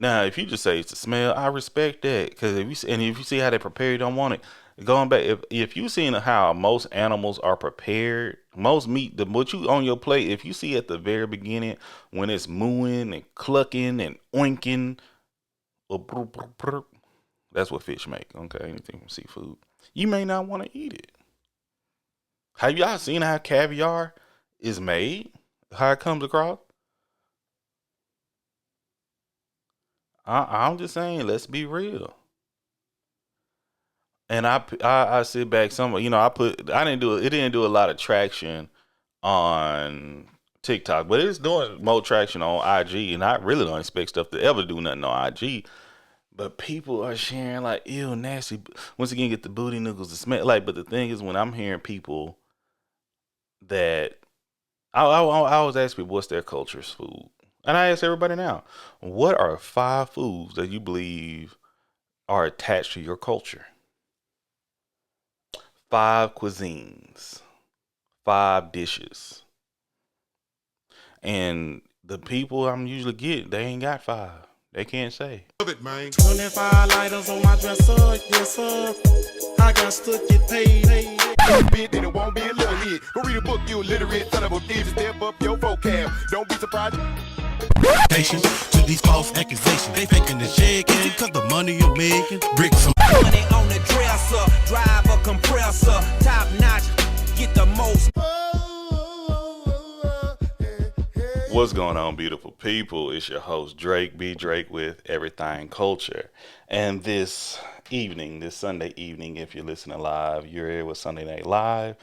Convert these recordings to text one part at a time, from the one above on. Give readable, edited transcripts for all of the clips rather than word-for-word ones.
Now, if you just say it's the smell, I respect that. Because if you see how they prepare, you don't want it. Going back, if you seen how most animals are prepared, most meat, the what you on your plate, if you see at the very beginning when it's mooing and clucking and oinking, or brr, brr, brr, that's what fish make. Okay, anything from seafood, you may not want to eat it. Have y'all seen how caviar is made? How it comes across? I'm just saying, let's be real. And I sit back some, I didn't do it. It didn't do a lot of traction on TikTok, but it's doing more traction on IG. And I really don't expect stuff to ever do nothing on IG. But people are sharing like, ew, nasty. Once again, get the booty noodles to smell like. But the thing is, when I'm hearing people that I always ask people what's their culture's food, and I ask everybody now, what are 5 foods that you believe are attached to your culture? 5 cuisines, 5 dishes, and the people I'm usually getting, they ain't got 5. They can't say. Love it, man. 25 lighters on my dresser, yes sir. I got to get paid. Bit, then it won't be a little hit. Go read a book, you illiterate son of a bitch. Step up your vocab. Don't be surprised. Patience to these false accusations. They faking the shaking cause the money you're making. Bricks some money on the dresser, drive a compressor, top notch, get the most. What's going on, beautiful people? It's your host, Drake B. Drake with Everything Culture. And this evening, this Sunday evening, if you're listening live, you're here with Sunday Night Live.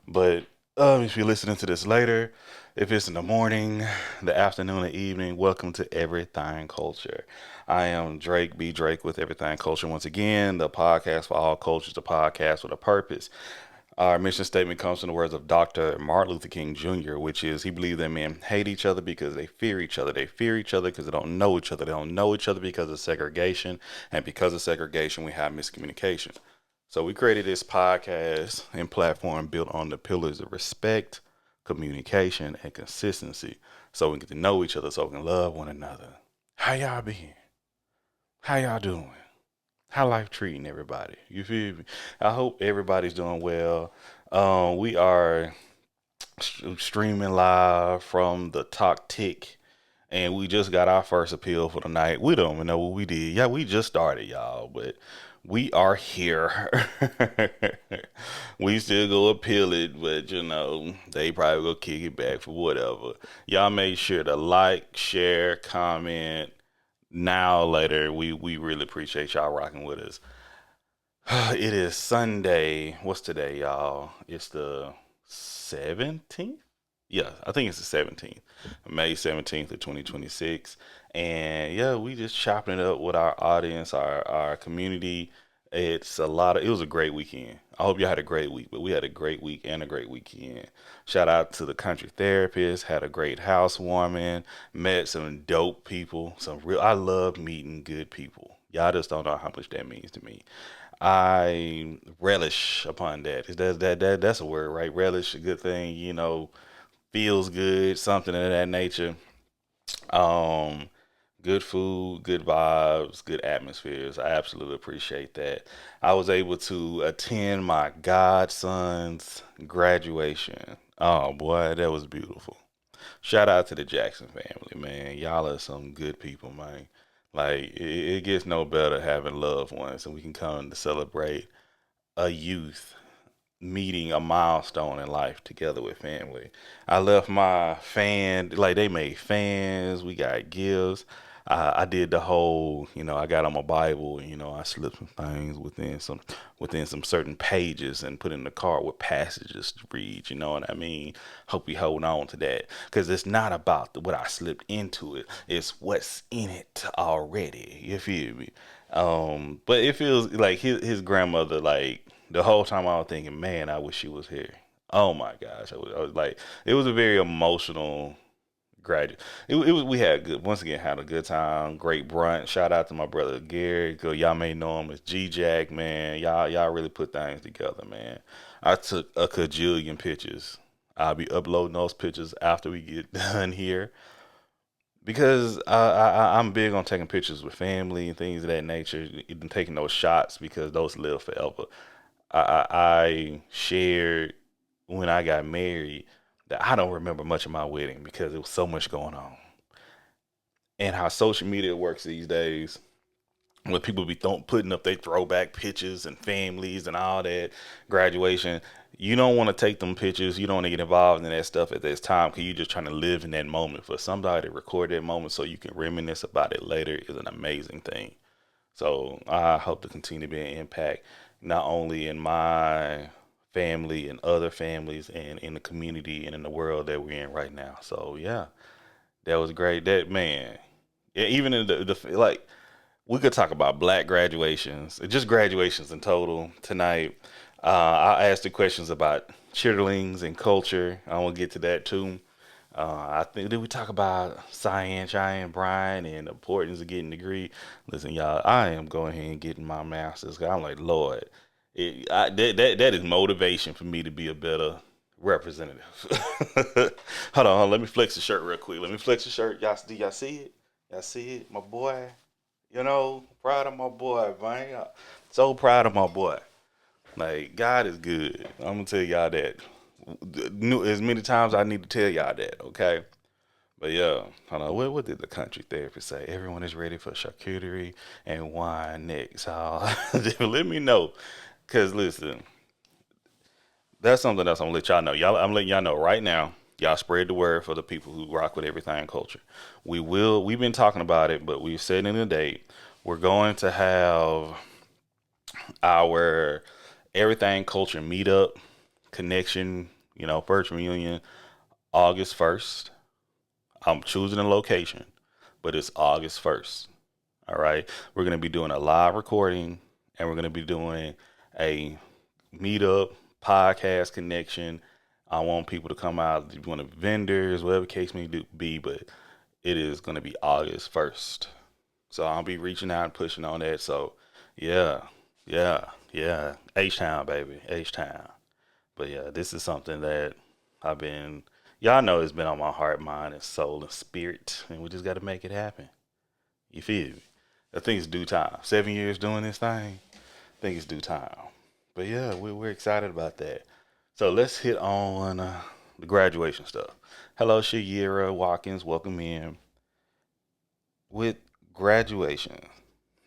But if you're listening to this later, if it's in the morning, the afternoon, or evening, welcome to Everything Culture. I am Drake B. Drake with Everything Culture. Once again, the podcast for all cultures, the podcast with a purpose. Our mission statement comes from the words of Dr. Martin Luther King Jr., which is he believed that men hate each other because they fear each other. They fear each other because they don't know each other. They don't know each other because of segregation. And because of segregation, we have miscommunication. So we created this podcast and platform built on the pillars of respect, communication, and consistency. So we can get to know each other, so we can love one another. How y'all been? How y'all doing? How life treating everybody? You feel me? I hope everybody's doing well. We are streaming live from the Talk Tick, and we just got our first appeal for the night. We don't even know what we did. Yeah, we just started, y'all, but we are here. We still go appeal it, but they probably go kick it back for whatever. Y'all make sure to like, share, comment. Now, later, we really appreciate y'all rocking with us. It is Sunday. What's today, y'all? It's the 17th? Yeah, I think it's the 17th. May 17th of 2026. And yeah, we just chopping it up with our audience, our community. It was a great weekend. I hope y'all had a great week, but we had a great week and a great weekend. Shout out to the country therapist, had a great housewarming, met some dope people, I love meeting good people. Y'all just don't know how much that means to me. I relish upon that. That's a word, right? Relish, a good thing, feels good, something of that nature. Um, Good food, good vibes, good atmospheres. I absolutely appreciate that. I was able to attend my godson's graduation. Oh boy, that was beautiful. Shout out to the Jackson family, man. Y'all are some good people, man. Like it gets no better having loved ones, and we can come to celebrate a youth meeting a milestone in life together with family. I left my like they made fans. We got gifts. I did the whole, I got on my Bible, and I slipped some things within some certain pages and put in the card with passages to read. You know what I mean? Hope you hold on to that because it's not about what I slipped into it. It's what's in it already. You feel me? But it feels like his grandmother, like the whole time I was thinking, man, I wish she was here. Oh my gosh, I was like, it was a very emotional graduate. It was we had good once again had a good time, great brunch. Shout out to my brother Gary. Y'all may know him as G Jack, man. Y'all really put things together, man. I took a cajillion pictures. I'll be uploading those pictures after we get done here because I'm big on taking pictures with family and things of that nature, and taking those shots because those live forever. I shared when I got married that I don't remember much of my wedding because there was so much going on. And how social media works these days, when people be putting up their throwback pictures and families and all that graduation, you don't want to take them pictures. You don't want to get involved in that stuff at this time because you're just trying to live in that moment. For somebody to record that moment so you can reminisce about it later is an amazing thing. So I hope to continue to be an impact, not only in my family and other families and in the community and in the world that we're in right now. So yeah, that was great. That man, yeah, even in the like, we could talk about black graduations, just graduations in total tonight. I asked the questions about chitterlings and culture. I want to get to that too. I think, did we talk about science, Cheyenne, Brian, and the importance of getting a degree? Listen, y'all, I am going ahead and getting my master's. 'Cause I'm like, Lord, that is motivation for me to be a better representative. Hold on, let me flex the shirt real quick. Let me flex the shirt. Y'all see it? Y'all see it? My boy. Proud of my boy, man. So proud of my boy. Like, God is good. I'm gonna tell y'all that. As many times I need to tell y'all that, okay? But yeah, hold on. What did the country therapist say? Everyone is ready for charcuterie and wine next. Let me know. Cause listen, that's something else I'm gonna let y'all know. I'm letting y'all know right now. Y'all spread the word for the people who rock with everything culture. We've been talking about it, but we've set in a date. We're going to have our everything culture meetup connection, first reunion, August 1st. I'm choosing a location, but it's August 1st. All right. We're going to be doing a live recording and we're going to be doing a meetup podcast connection. I want people to come out, one of vendors, whatever case may be, but it is going to be August 1st. So I'll be reaching out and pushing on that. So yeah, yeah. H-Town, baby. H-Town. But yeah, this is something that y'all know it's been on my heart, mind, and soul and spirit. And we just got to make it happen. You feel me? I think it's due time. 7 years doing this thing. I think it's due time. But yeah, we're excited about that. So let's hit on the graduation stuff. Hello, Shayera Watkins. Welcome in. With graduation,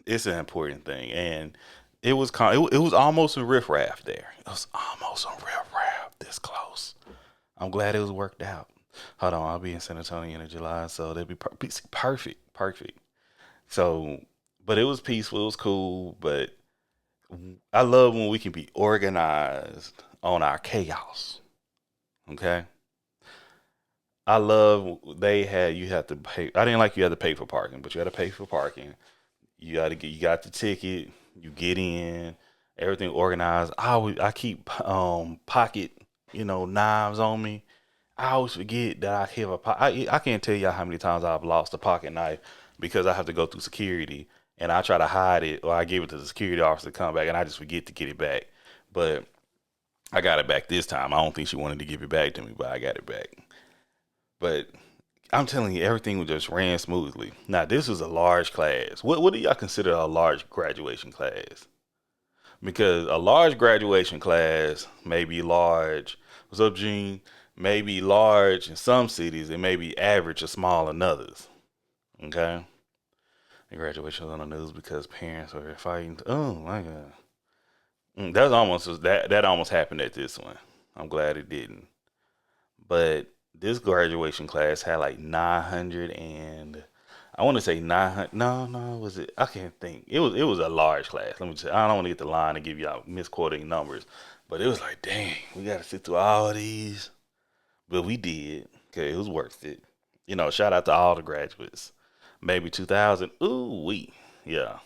it's an important thing. And it was almost a riffraff there. It was almost a riffraff this close. I'm glad it was worked out. Hold on, I'll be in San Antonio in July, so that'd be perfect. So, but it was peaceful, it was cool. But I love when we can be organized on our chaos. Okay, I love you have to pay. I didn't like you had to pay for parking, but you had to pay for parking. You got the ticket. You get in, everything organized. I keep pocket knives on me. I always forget that I have I can't tell y'all how many times I've lost a pocket knife because I have to go through security and I try to hide it or I give it to the security officer to come back and I just forget to get it back. But I got it back this time. I don't think she wanted to give it back to me, but I got it back. But I'm telling you, everything just ran smoothly. Now, this was a large class. What do y'all consider a large graduation class? Because a large graduation class may be large. What's up, Gene? May be large in some cities. It may be average or small in others. Okay? The graduation was on the news because parents were fighting. Oh my God. That almost happened at this one. I'm glad it didn't. But this graduation class had like 900 and I want to say 900. No, was it? I can't think. It was a large class. Let me say, I don't want to get the line and give y'all misquoting numbers, but it was like, dang, we got to sit through all these, but we did. Okay, it was worth it. Shout out to all the graduates. Maybe 2,000. Ooh, yeah.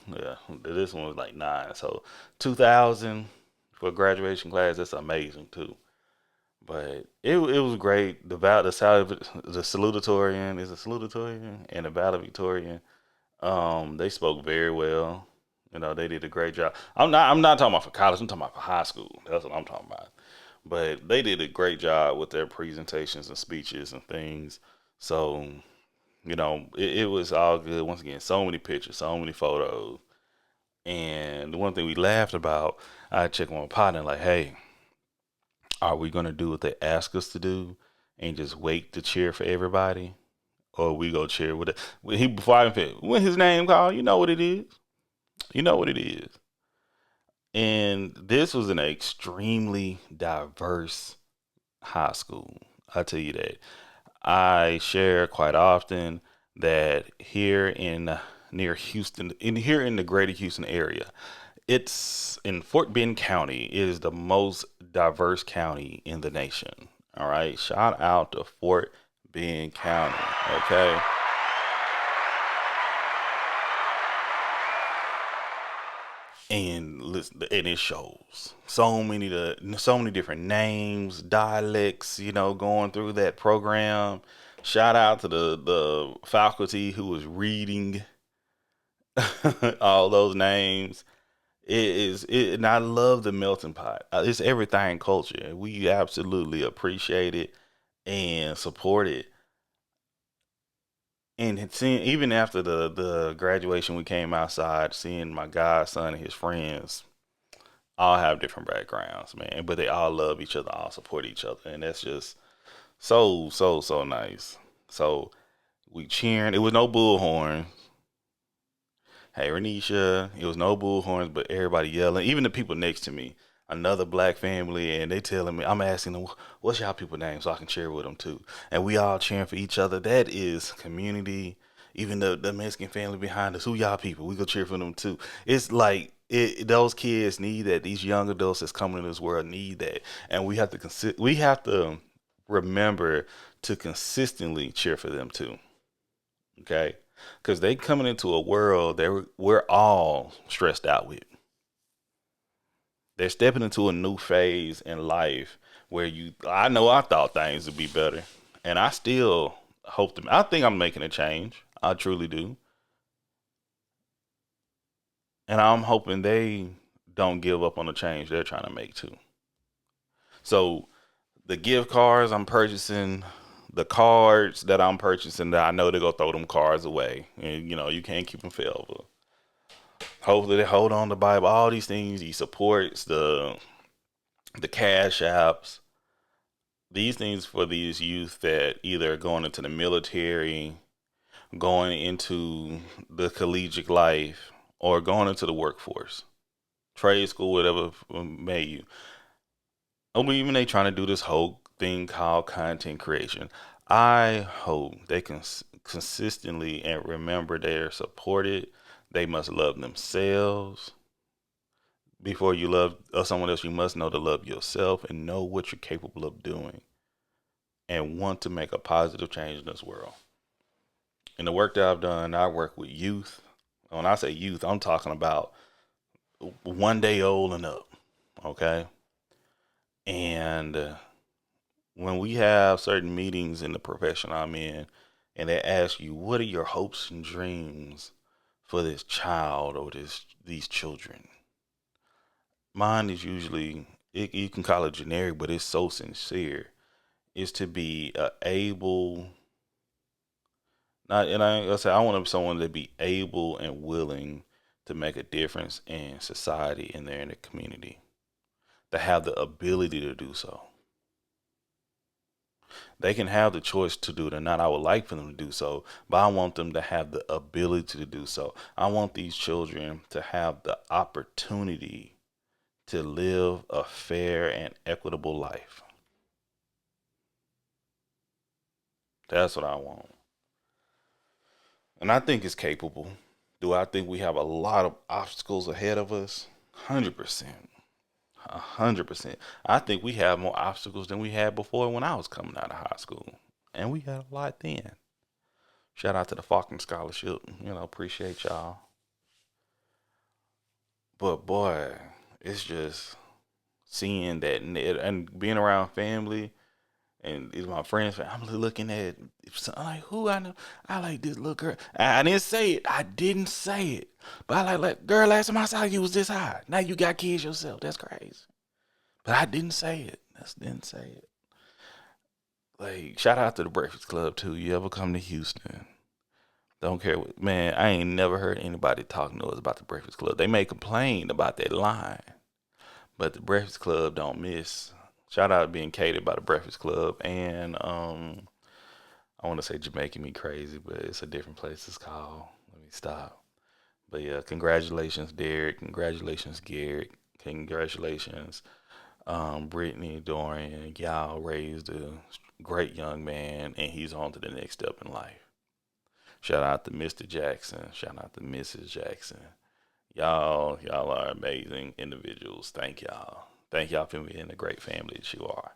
This one was like 9, so 2,000 for a graduation class. That's amazing too. But it was great. The salutatorian is a salutatorian and the valedictorian. They spoke very well. They did a great job. I'm not talking about for college. I'm talking about for high school. That's what I'm talking about. But they did a great job with their presentations and speeches and things. So It was all good. Once again, so many pictures, so many photos. And the one thing we laughed about, I checked with my partner, like, hey, are we going to do what they ask us to do and just wait to cheer for everybody? Or we go cheer with it? Before I even when his name called, you know what it is. You know what it is. And this was an extremely diverse high school. I tell you that. I share quite often that here in near Houston, in the greater Houston area, it's in Fort Bend County. It is the most diverse county in the nation. All right, shout out to Fort Bend County. Okay. And listen, and it shows so many different names, dialects, going through that program. Shout out to the faculty who was reading all those names. And I love the melting pot. It's everything culture. We absolutely appreciate it and support it. And seeing, even after the graduation, we came outside, seeing my godson and his friends all have different backgrounds, man, but they all love each other, all support each other, and that's just so nice. So we cheering. It was no bullhorn. Hey, Renisha, it was no bullhorns, but everybody yelling. Even the people next to me, another black family, and they telling me, I'm asking them, what's y'all people name so I can cheer with them too. And we all cheering for each other. That is community. Even the Mexican family behind us, who y'all people? We go cheer for them too. It's like those kids need that. These young adults that's coming in this world need that, and we have to remember to consistently cheer for them too. Okay, because they coming into a world that we're all stressed out with. They're stepping into a new phase in life where I know I thought things would be better, and I still I think I'm making a change. I truly do, and I'm hoping they don't give up on the change they're trying to make too. So the gift cards I'm purchasing, the cards that I'm purchasing, that I know they're gonna throw them cards away, and you can't keep them forever. Hopefully they hold on to Bible, all these things. He supports the cash apps, these things for these youth that either are going into the military, going into the collegiate life, or going into the workforce, trade school, whatever may you. Or even they trying to do this whole thing called content creation. I hope they can consistently and remember they are supported. They must love themselves. Before you love someone else, you must know to love yourself and know what you're capable of doing and want to make a positive change in this world. In the work that I've done, I work with youth. When I say youth, I'm talking about 1 day old and up. Okay. And when we have certain meetings in the profession I'm in, and they ask you, what are your hopes and dreams for this child or these children? Mine is usually, you can call it generic, but it's so sincere. Is to be able, not, and I say I want to be someone to be able and willing to make a difference in society and there in the community, to have the ability to do so. They can have the choice to do it or not. I would like for them to do so, but I want them to have the ability to do so. I want these children to have the opportunity to live a fair and equitable life. That's what I want. And I think it's capable. Do I think we have a lot of obstacles ahead of us? 100%. 100%. I think we have more obstacles than we had before when I was coming out of high school. And we had a lot then. Shout out to the Falcon Scholarship. Appreciate y'all. But boy, it's just seeing that and being around family and it's my friends. I'm looking at, I'm like, who I know? I like this little girl. I didn't say it. I didn't say it. But I like, girl, last time I saw you was this high. Now you got kids yourself. That's crazy. But I didn't say it. I didn't say it. Like, shout out to the Breakfast Club too. You ever come to Houston? Don't care what, man. I ain't never heard anybody talk noise about the Breakfast Club. They may complain about that line, but the Breakfast Club don't miss. Shout out to being catered by the Breakfast Club and I want to say Jamaican Me Crazy, but it's a different place. It's called. Let me stop. But yeah, congratulations, Derek. Congratulations, Garrett. Congratulations, Brittany, Dorian. Y'all raised a great young man, and he's on to the next step in life. Shout out to Mr. Jackson. Shout out to Mrs. Jackson. Y'all are amazing individuals. Thank y'all. Thank y'all for being the great family that you are.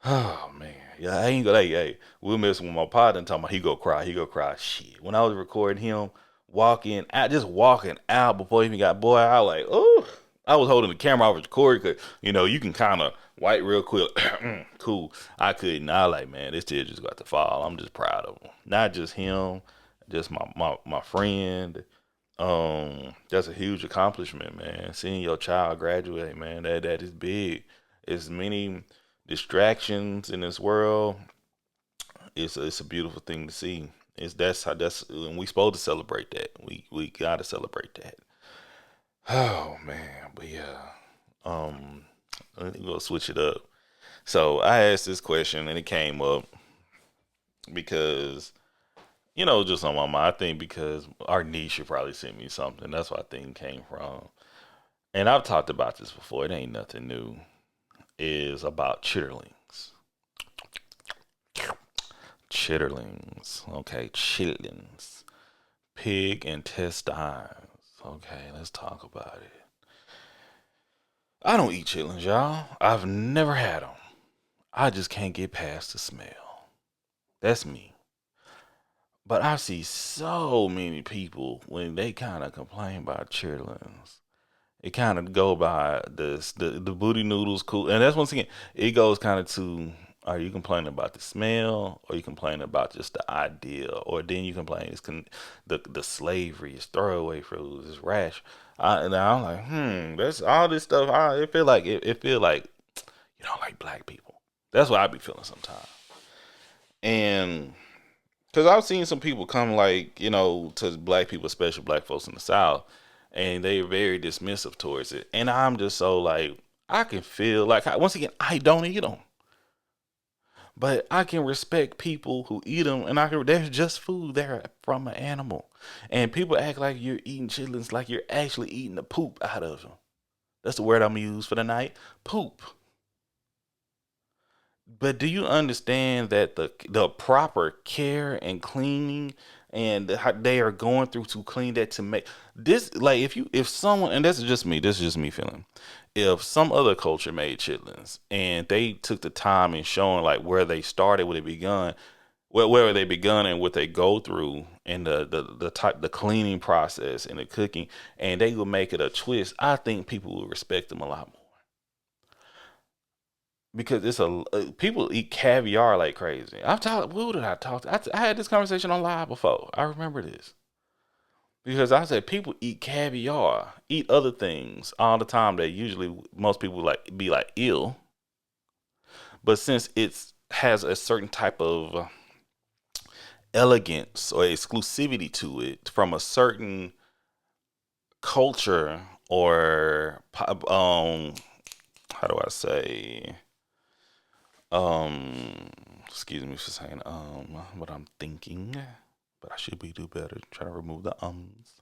Oh man, yeah, I ain't gonna. Hey, we'll mess with my partner and talking about he go cry, he go cry. Shit, when I was recording him walking out before he even got boy, I was like, oh, I was holding the camera. I was recording because you can kind of wipe real quick. Cool. I couldn't. I was like, man, this tear just got to fall. I'm just proud of him. Not just him, just my friend. That's a huge accomplishment, man. Seeing your child graduate, man, that is big. It's many distractions in this world. It's a beautiful thing to see. It's that's and we supposed to celebrate that. We gotta celebrate that. Oh man, but yeah. Let me go switch it up. So I asked this question and it came up because just on my mind. I think because our niece should probably send me something. That's what I think it came from. And I've talked about this before. It ain't nothing new. Is about chitterlings. Chitterlings. Okay, chitterlings. Pig intestines. Okay, let's talk about it. I don't eat chitterlings, y'all. I've never had them. I just can't get past the smell. That's me. But I see so many people when they kind of complain about chitterlings. It kind of go by the booty noodles cool, and that's once again it goes kind of to are you complaining about the smell or you complaining about just the idea or then you complain the slavery is throwaway foods is rash. And I'm like that's all this stuff. It feel like it feel like you don't like black people. That's what I be feeling sometimes. And because I've seen some people come to black people, especially black folks in the South, and they're very dismissive towards it. And I'm just so like, I can feel like, once again, I don't eat them. But I can respect people who eat them, and there's just food there from an animal. And people act like you're eating chitlins like you're actually eating the poop out of them. That's the word I'm going to use for the night. Poop. But do you understand that the proper care and cleaning and how they are going through to clean that to make this like if someone and this is just me feeling if some other culture made chitlins and they took the time and showing like where they started, where they begun, where they begun and what they go through and the cleaning process and the cooking and they would make it a twist, I think people would respect them a lot more because people eat caviar like crazy. I've talked. Who did I talk to? I had this conversation on live before. I remember this because I said people eat caviar, eat other things all the time that usually most people like be like ill, but since it's has a certain type of elegance or exclusivity to it from a certain culture or how do I say Um, excuse me for saying what I'm thinking, but I should be do better. Try to remove the ums.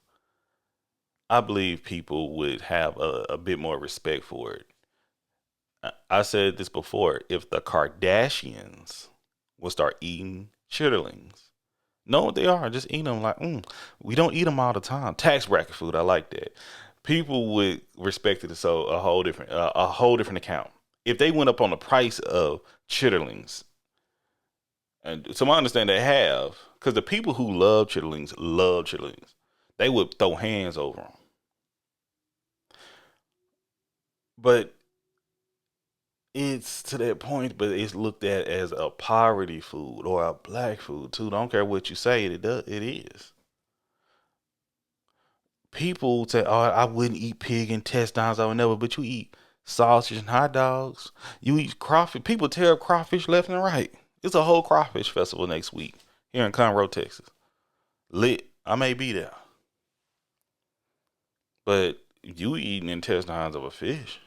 I believe people would have a bit more respect for it. I said this before. If the Kardashians would start eating chitterlings, know what they are, just eat them like we don't eat them all the time. Tax bracket food, I like that. People would respect it so a whole different account. If they went up on the price of chitterlings, and to my understanding, they have, because the people who love chitterlings. They would throw hands over them. But it's to that point, but it's looked at as a poverty food or a black food too. Don't care what you say, it does. It is. People say, "Oh, I wouldn't eat pig intestines. I would never." But you eat sausage and hot dogs. You eat crawfish. People tear up crawfish left and right. It's a whole crawfish festival next week here in Conroe, Texas. lit. I may be there, but you eating intestines of a fish.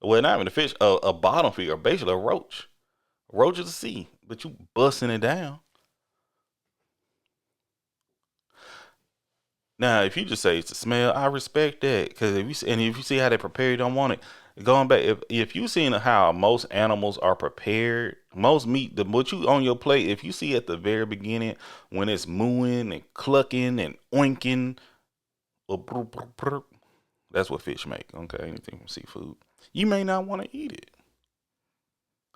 Well, not even a fish, a bottom feeder, basically a roach. A roach is a sea, but you busting it down. Now, if you just say it's the smell, I respect that because if you see how they prepare, you don't want it. Going back, if you seen how most animals are prepared, most meat, the what you on your plate, if you see at the very beginning when it's mooing and clucking and oinking, or that's what fish make. Okay, anything from seafood, you may not want to eat it.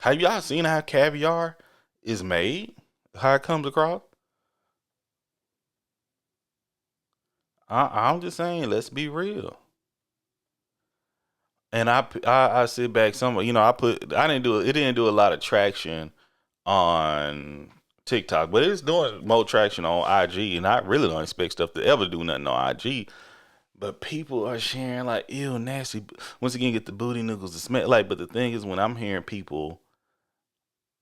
Have y'all seen how caviar is made? How it comes across? I'm just saying, let's be real. And I sit back some, I didn't do it didn't do a lot of traction on TikTok, but it's doing more traction on IG, and I really don't expect stuff to ever do nothing on IG. But people are sharing like, ew, nasty. Once again, get the booty noodles to smell like. But the thing is, when I'm hearing people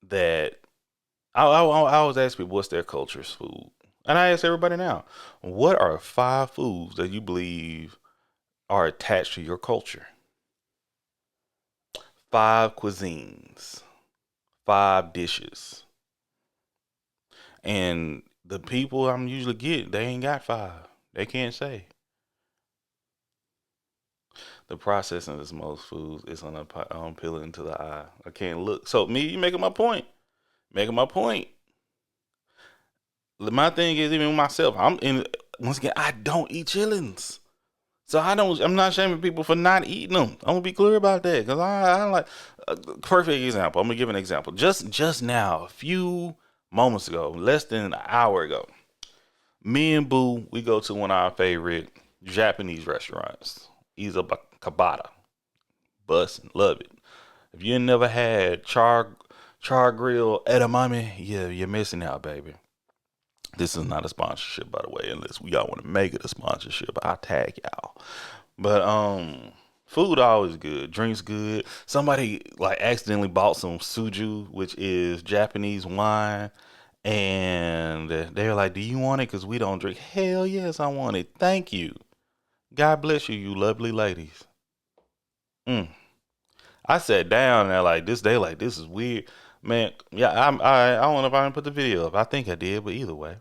that I always ask people what's their culture's food, and I ask everybody now, what are 5 foods that you believe are attached to your culture? 5 cuisines, 5 dishes. And the people I'm usually getting, they ain't got 5. They can't say. The processing of most foods is unappealing to the eye. I can't look. So me, you making my point. Making my point. My thing is even myself. Once again, I don't eat chillins. So I'm not shaming people for not eating them. I'm gonna be clear about that because I like perfect example. I'm gonna give an example. Just now, a few moments ago, less than an hour ago, me and Boo, we go to one of our favorite Japanese restaurants, Izabakabata. Bust and love it. If you ain't never had char grill edamame, yeah, you're missing out, baby. This is not a sponsorship, by the way, unless we all want to make it a sponsorship. I'll tag y'all. But food always good. Drinks good. Somebody like accidentally bought some suju, which is Japanese wine, and they were like, "Do you want it? Cause we don't drink." Hell yes, I want it. Thank you. God bless you, you lovely ladies. Mm. I sat down and like this. They like this is weird, man. Yeah, I don't know if I can put the video up. I think I did, but either way,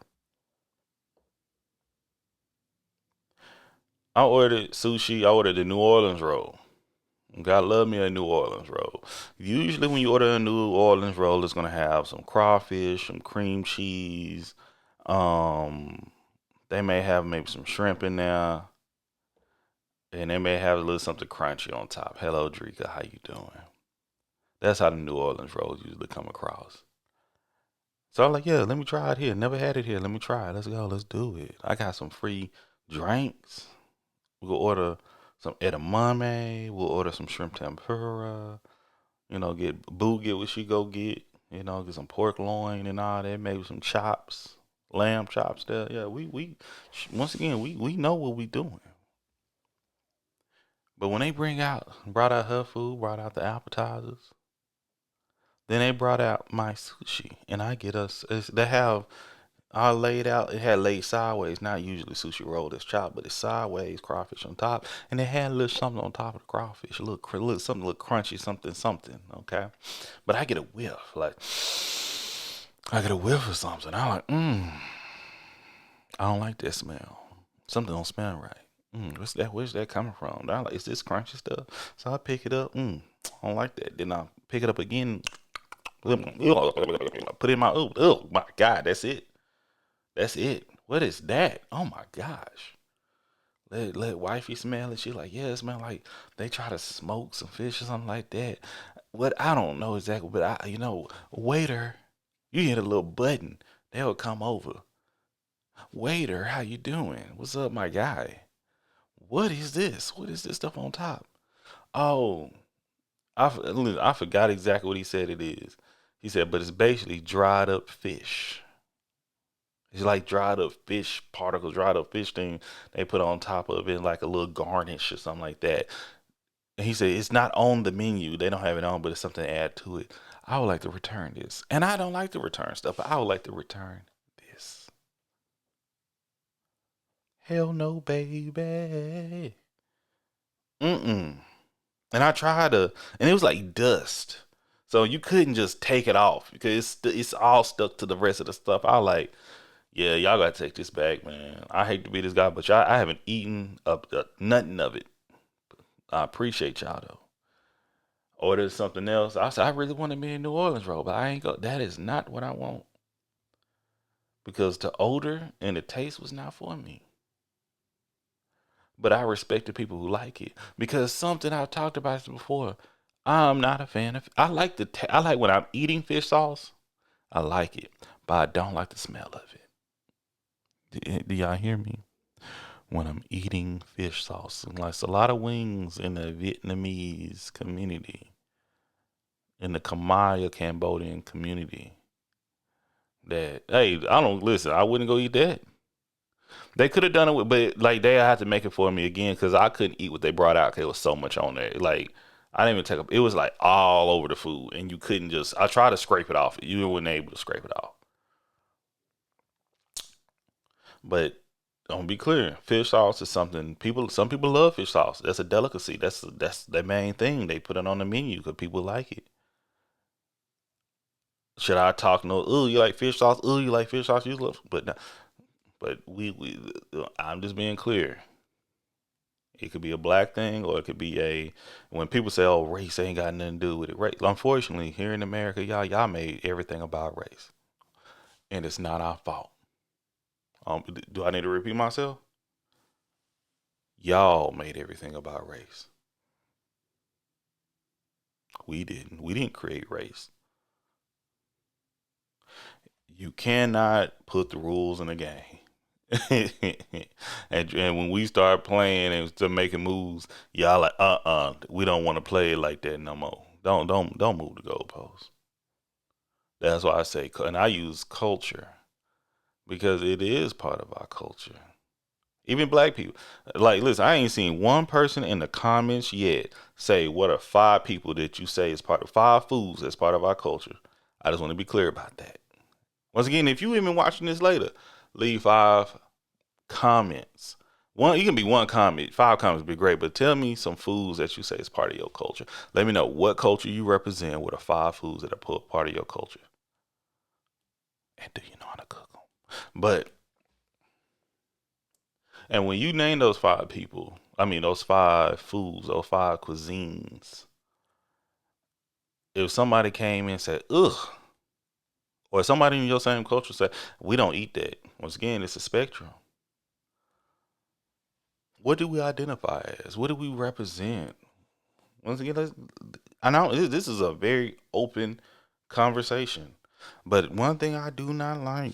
I ordered sushi. I ordered the New Orleans roll. God love me a New Orleans roll. Usually, when you order a New Orleans roll, it's gonna have some crawfish, some cream cheese. Um, they may have maybe some shrimp in there, and they may have a little something crunchy on top. Hello, Drika, how you doing? That's how the New Orleans rolls usually come across. So I'm like, yeah, let me try it here. Never had it here. Let me try it. Let's go. Let's do it. I got some free drinks. We'll order some edamame. We'll order some shrimp tempura. Get what she go get. Get some pork loin and all that. Maybe some chops, lamb chops there. Yeah, we once again we know what we doing. But when they brought out her food, brought out the appetizers, then they brought out my sushi, and I get us. They have all laid out. It had laid sideways. Not usually sushi roll that's chopped, but it's sideways crawfish on top, and it had a little something on top of the crawfish. Something, a little crunchy, something. Okay, but I get a whiff, like I get a whiff of something. I'm like, I don't like that smell. Something don't smell right. What's that? Where's that coming from? I'm like, is this crunchy stuff? So I pick it up. I don't like that. Then I pick it up again. Put it in my oh my god, that's it. That's it. What is that? Oh my gosh. Let wifey smell it. She like, yeah, it smell like they try to smoke some fish or something like that. What I don't know exactly, but waiter, you hit a little button, they'll come over. Waiter, how you doing? What's up, my guy? What is this? What is this stuff on top? Oh, I forgot exactly what he said it is. He said, but it's basically dried up fish. It's like dried up fish particles, dried up fish thing they put on top of it, like a little garnish or something like that. And he said it's not on the menu. They don't have it on, but it's something to add to it. I would like to return this. And I don't like to return stuff, but I would like to return this. Hell no, baby. Mm-mm. And I tried to, and it was like dust. So you couldn't just take it off because it's all stuck to the rest of the stuff. I like, yeah, y'all gotta take this back, man. I hate to be this guy, but I haven't eaten up nothing of it. I appreciate y'all though. Ordered something else. I said I really wanted me a New Orleans roll, but I ain't go. That is not what I want because the odor and the taste was not for me. But I respect the people who like it because something I've talked about this before. I'm not a fan of. I like I like when I'm eating fish sauce. I like it, but I don't like the smell of it. Do y'all hear me? When I'm eating fish sauce, and like a lot of wings in the Vietnamese community, in the Khmer Cambodian community. That hey, I don't listen. I wouldn't go eat that. They could have done it with, but like they had to make it for me again because I couldn't eat what they brought out because there was so much on there. Like I didn't even take up. It was like all over the food, and you couldn't just. I tried to scrape it off. You weren't able to scrape it off. But don't be clear. Fish sauce is something people. Some people love fish sauce. That's a delicacy. That's the main thing. They put it on the menu because people like it. Should I talk no? Oh, you like fish sauce? Oh, you like fish sauce? You love, but no, but we. I'm just being clear. It could be a black thing, or it could be a. When people say, "Oh, race ain't got nothing to do with it," right? Unfortunately, here in America, y'all made everything about race, and it's not our fault. Do I need to repeat myself? Y'all made everything about race. We didn't. We didn't create race. You cannot put the rules in the game. And when we start playing and start making moves, y'all like we don't want to play it like that no more. Don't move the goalposts. That's why I say, and I use culture because it is part of our culture. Even black people, like listen, I ain't seen one person in the comments yet say what are 5 people that you say is part of 5 foods that's part of our culture. I just want to be clear about that. Once again, if you even watching this later, leave 5 comments. One, you can be one comment. 5 comments would be great, but tell me some foods that you say is part of your culture. Let me know what culture you represent. What are 5 foods that are part of your culture, and do you know how to cook them? But and when you name those 5 people, I mean those 5 foods, those 5 cuisines. If somebody came in and said, "Ugh," or somebody in your same culture said, "We don't eat that." Once again, it's a spectrum. What do we identify as? What do we represent? Once again, I know this is a very open conversation, but one thing I do not like,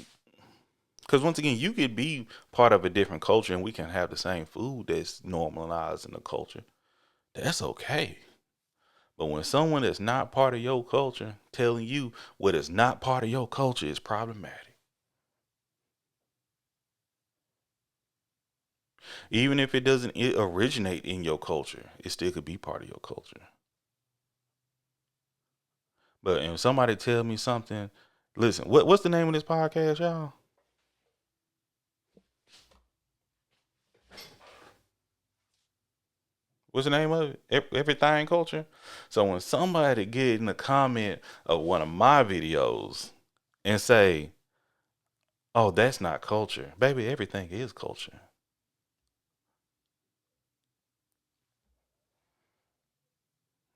because once again, you could be part of a different culture and we can have the same food that's normalized in the culture. That's okay. But when someone that's not part of your culture telling you what is not part of your culture is problematic. Even if it doesn't originate in your culture, it still could be part of your culture. But if somebody tell me something, listen, what's the name of this podcast, y'all? What's the name of it? Everything culture. So when somebody get in the comment of one of my videos and say, "Oh, that's not culture," baby, everything is culture.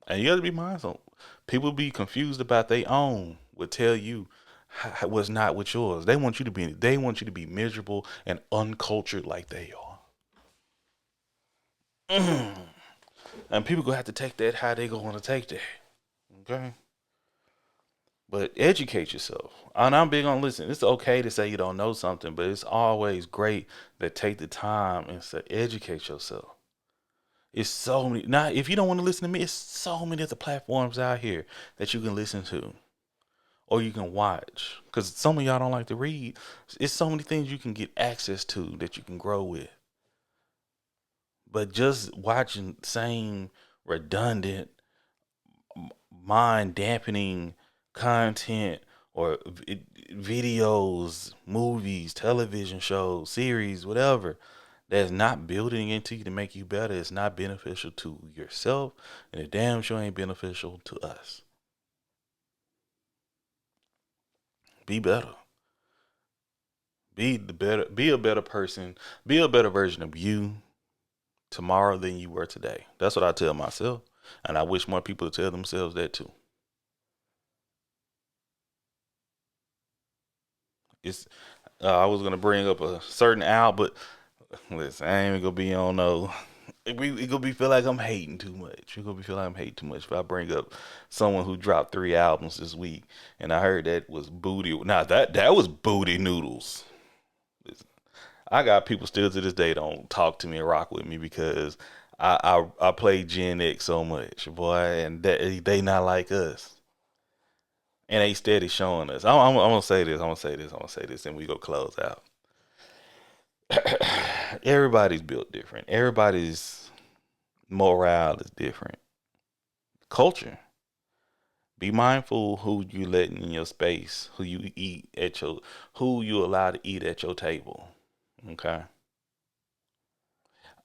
And you got to be mindful. People be confused about their own. Would tell you what's not with yours. They want you to be. They want you to be miserable and uncultured like they are. And people gonna have to take that how they gonna take that. Okay. But educate yourself. And I'm big on listen. It's okay to say you don't know something, but it's always great to take the time and say educate yourself. It's so many. Now, if you don't want to listen to me, it's so many other platforms out here that you can listen to or you can watch. Because some of y'all don't like to read. It's so many things you can get access to that you can grow with. But just watching same redundant, mind dampening content or videos, movies, television shows, series, whatever, that's not building into you to make you better, it's not beneficial to yourself, and it damn sure ain't beneficial to us. Be better. Be a better person. Be a better version of you tomorrow than you were today. That's what I tell myself. And I wish more people to tell themselves that too. It's I was gonna bring up a certain album, but listen, I ain't even gonna be on no. It gonna be feel like I'm hating too much. It gonna be feel like I'm hating too much if I bring up someone who dropped 3 albums this week, and I heard that was booty. Now that was booty noodles. I got people still to this day don't talk to me and rock with me because I play Gen X so much, boy, and they not like us, and they steady showing us. I'm gonna say this. I'm gonna say this. I'm gonna say this, and we go close out. Everybody's built different. Everybody's morale is different. Culture. Be mindful who you letting in your space, who you allow to eat at your table. Okay.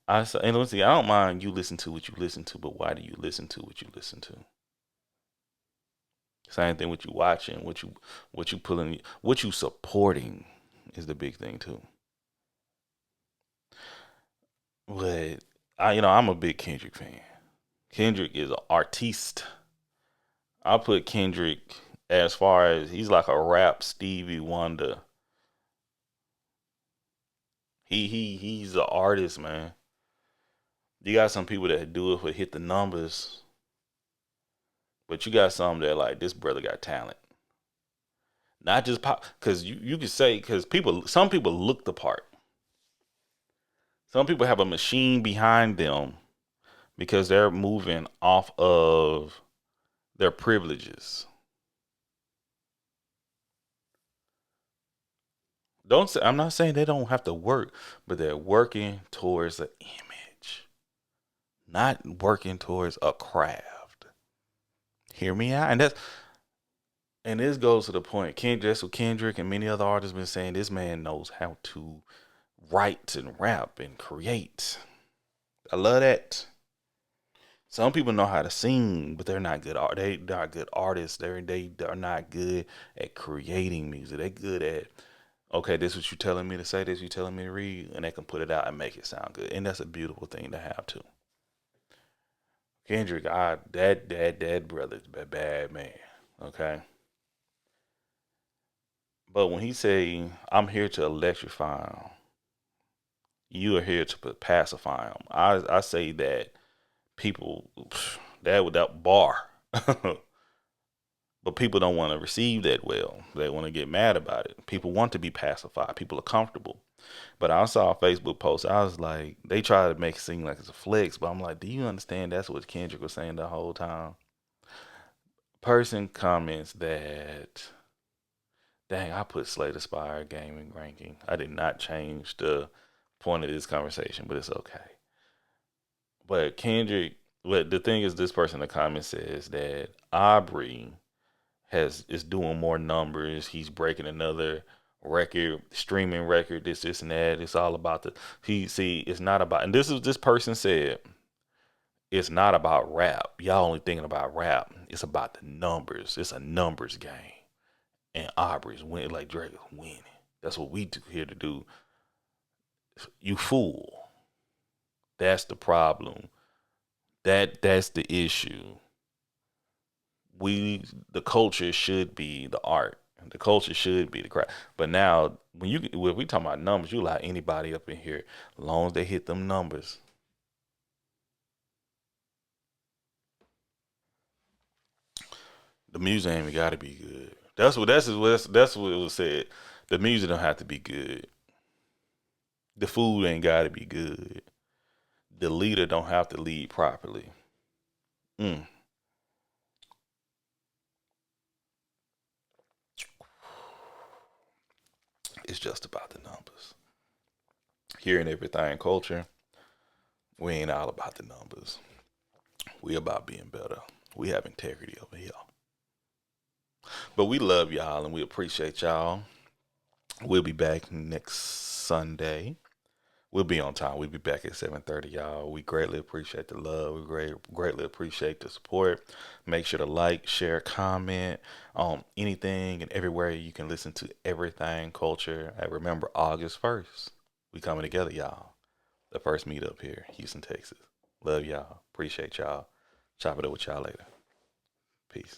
And let's see, I don't mind you listen to what you listen to, but why do you listen to what you listen to? Same thing with you watching, what you pulling, what you supporting is the big thing too. But I'm a big Kendrick fan. Kendrick is an artiste. I put Kendrick as far as he's like a rap Stevie Wonder. He's an artist, man. You got some people that do it for hit the numbers, but you got some that like this brother got talent. Not just pop, because you could say because some people look the part. Some people have a machine behind them because they're moving off of their privileges. Don't say I'm not saying they don't have to work, but they're working towards an image, not working towards a craft. Hear me out, and this goes to the point. That's what Kendrick and many other artists been saying. This man knows how to write and rap and create. I love that. Some people know how to sing, but they're not good. They not good artists. They are not good at creating music. They're good at okay, this is what you telling me to say. This you telling me to read, and they can put it out and make it sound good. And that's a beautiful thing to have too. Kendrick, that brother's a bad man. Okay, but when he say I'm here to electrify him, you are here to pacify him. I say that people that without bar. But people don't want to receive that well. They want to get mad about it. People want to be pacified. People are comfortable. But I saw a Facebook post. I was like, they try to make it seem like it's a flex, but I'm like, do you understand that's what Kendrick was saying the whole time? Person comments that, dang, I put Slate Aspire gaming ranking. I did not change the point of this conversation, but it's okay. But Kendrick, but the thing is, this person in the comments says that Aubrey is doing more numbers. He's breaking another record, streaming record, this and that. It's all about it's not about, and this person said, it's not about rap. Y'all only thinking about rap. It's about the numbers. It's a numbers game. And Aubrey's winning like Drake is winning. That's what we here to do. You fool. That's the problem. That's the issue. The culture should be the art. The culture should be the craft. But now, when we talking about numbers, you allow anybody up in here, as long as they hit them numbers. The music ain't got to be good. That's what it was said. The music don't have to be good. The food ain't got to be good. The leader don't have to lead properly. Mm. It's just about the numbers. Here in Everythang culture, we ain't all about the numbers. We about being better. We have integrity over here. But we love y'all and we appreciate y'all. We'll be back next Sunday We'll be on time. We'll be back at 7:30, y'all. We greatly appreciate the love. We greatly appreciate the support. Make sure to like, share, comment on anything and everywhere you can listen to Everything Culture. And remember, August 1st, we coming together, y'all. The first meetup here, Houston, Texas. Love y'all. Appreciate y'all. Chop it up with y'all later. Peace.